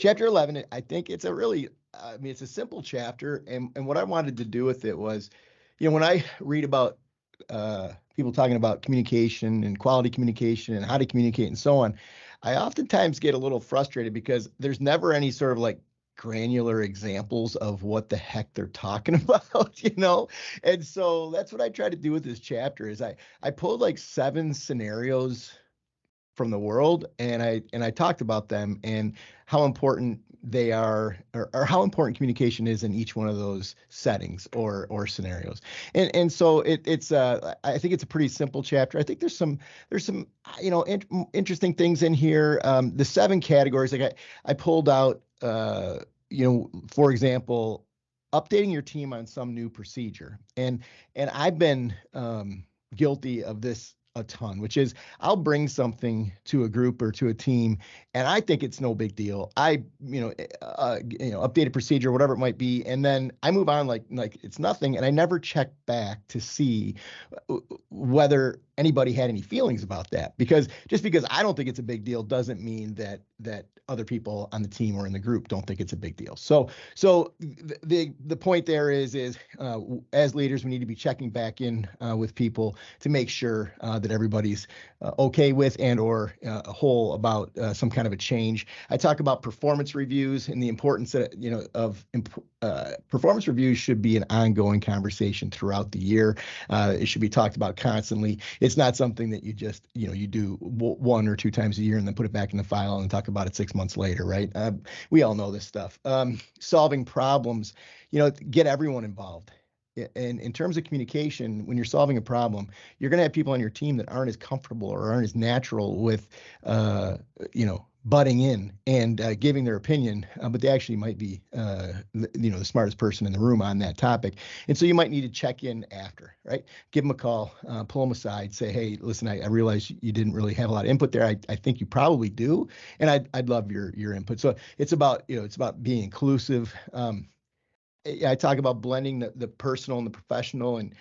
chapter 11, I think it's a really, I mean, it's a simple chapter. And what I wanted to do with it was, when I read about people talking about communication and quality communication and how to communicate and so on, I oftentimes get a little frustrated because there's never any sort of like granular examples of what the heck they're talking about. And so that's what I try to do with this chapter is I pulled like 7 scenarios from the world, and I talked about them and how important they are, or how important communication is in each one of those settings or scenarios. And so it's I think it's a pretty simple chapter. I think there's some interesting things in here. The 7 categories, like I pulled out, for example, updating your team on some new procedure. And I've been guilty of this a ton, which is I'll bring something to a group or to a team, and I think it's no big deal. Update a procedure, whatever it might be, and then I move on like it's nothing, and I never check back to see whether anybody had any feelings about that. Because just because I don't think it's a big deal doesn't mean that other people on the team or in the group don't think it's a big deal. So the point there is as leaders, we need to be checking back in with people to make sure that everybody's okay with and/or whole about some kind of a change. I talk about performance reviews and the importance of performance reviews should be an ongoing conversation throughout the year. It should be talked about constantly. It's not something that you just you do 1 or 2 times a year and then put it back in the file and talk about it 6 months later, right? We all know this stuff. Solving problems, get everyone involved. And in terms of communication, when you're solving a problem, you're going to have people on your team that aren't as comfortable or aren't as natural with, butting in and giving their opinion, but they actually might be, the smartest person in the room on that topic. And so you might need to check in after, right? Give them a call, pull them aside, say, hey, listen, I realize you didn't really have a lot of input there. I think you probably do, and I'd love your input. So it's about being inclusive. I talk about blending the personal and the professional, and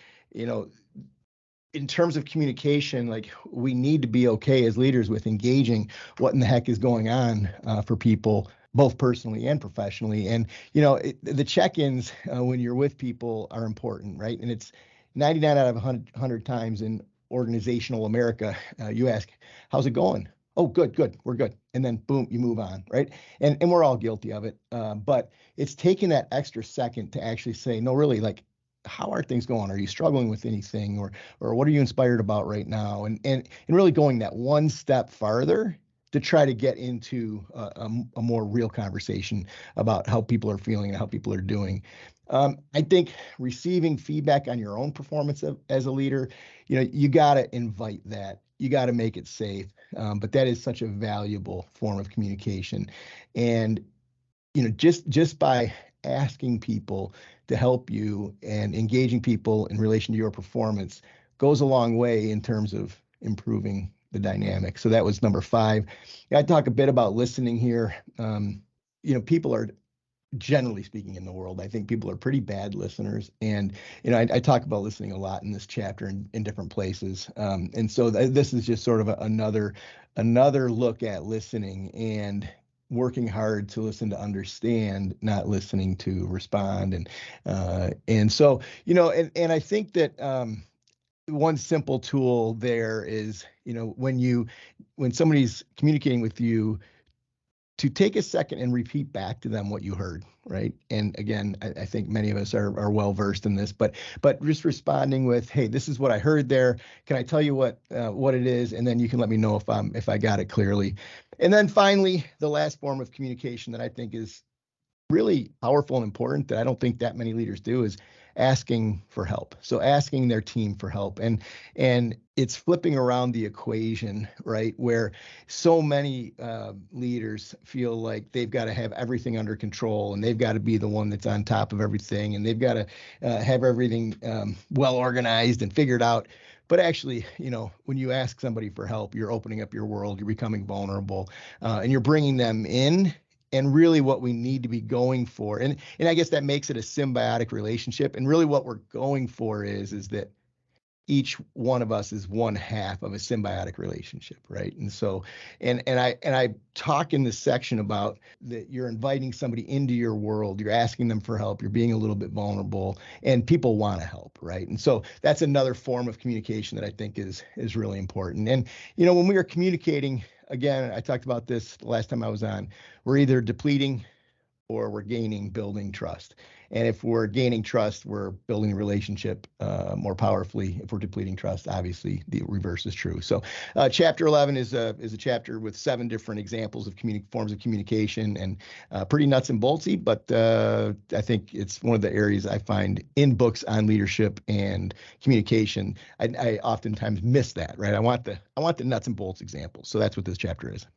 in terms of communication, like we need to be okay as leaders with engaging what in the heck is going on for people, both personally and professionally. And the check-ins when you're with people are important, right? And it's 99 out of 100 times in organizational America, you ask, how's it going? Oh, good, we're good. And then boom, you move on, right? And we're all guilty of it. But it's taking that extra second to actually say, no, really, like, how are things going? Are you struggling with anything, or what are you inspired about right now? And really going that one step farther to try to get into a more real conversation about how people are feeling and how people are doing. I think receiving feedback on your own performance as a leader, you got to invite that. You got to make it safe. But that is such a valuable form of communication. And, just by asking people to help you and engaging people in relation to your performance goes a long way in terms of improving the dynamic. So that was number 5. I talk a bit about listening here. People are, generally speaking, in the world, I think people are pretty bad listeners. And, I talk about listening a lot in this chapter in different places. And so this is just sort of another look at listening and working hard to listen to understand, not listening to respond. And so, and I think that one simple tool there is, when somebody's communicating with you, to take a second and repeat back to them what you heard, right? And again, I think many of us are well versed in this, but just responding with, hey, this is what I heard there. Can I tell you what it is? And then you can let me know if I got it clearly. And then finally, the last form of communication that I think is really powerful and important that I don't think that many leaders do is asking for help. So asking their team for help, and it's flipping around the equation, right? Where so many leaders feel like they've got to have everything under control, and they've got to be the one that's on top of everything, and they've got to have everything well organized and figured out. But actually, when you ask somebody for help, you're opening up your world, you're becoming vulnerable, and you're bringing them in. And really what we need to be going for, and I guess that makes it a symbiotic relationship. And really what we're going for is that each one of us is one half of a symbiotic relationship, right? And so, and I talk in this section about that you're inviting somebody into your world, you're asking them for help, you're being a little bit vulnerable, and people want to help, right? And so that's another form of communication that I think is really important. And when we are communicating, again, I talked about this the last time I was on, we're either depleting or we're building trust. And if we're gaining trust, we're building a relationship more powerfully. If we're depleting trust, obviously the reverse is true. So chapter 11 is a chapter with 7 different examples of forms of communication, and pretty nuts and boltsy, but I think it's one of the areas I find in books on leadership and communication. I oftentimes miss that, right? I want the nuts and bolts examples. So that's what this chapter is.